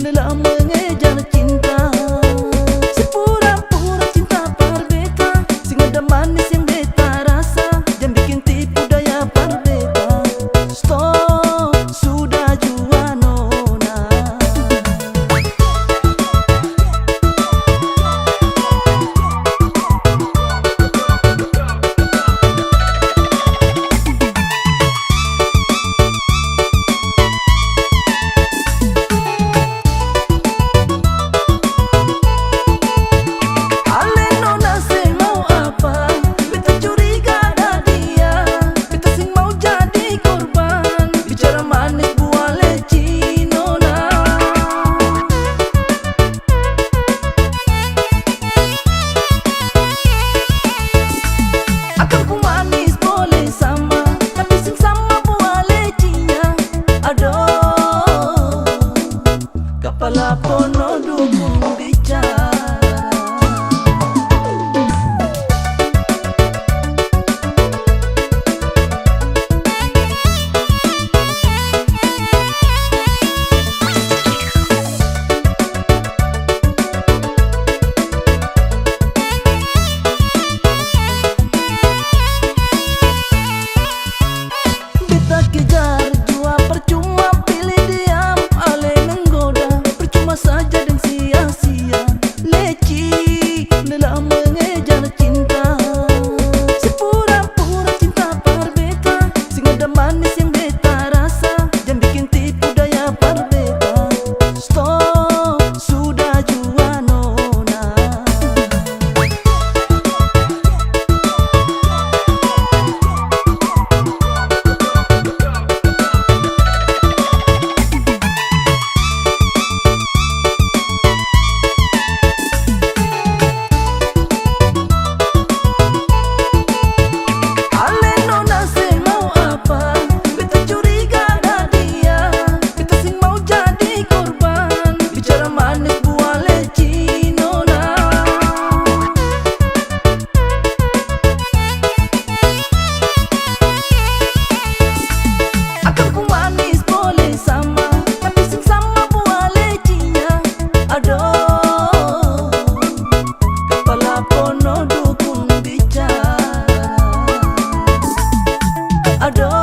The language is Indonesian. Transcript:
lelah mengejar cinta. Sepura-pura cinta parbeta, sing ada manis yang beta rasa, jangan bikin tipu daya parbeta. Stop, sudah jua nona. Kepala pono dukung bicara. Beta kejar jua percuma, pilih diam ale menggoda, percuma saja dan sia-sia. Leci lelah mengejar cinta. Sepura-pura cinta parbeta, sing ada manis yang beta rasa, jangan bikin tipu daya parbeta. Stop, sudah jua nona. Aduh.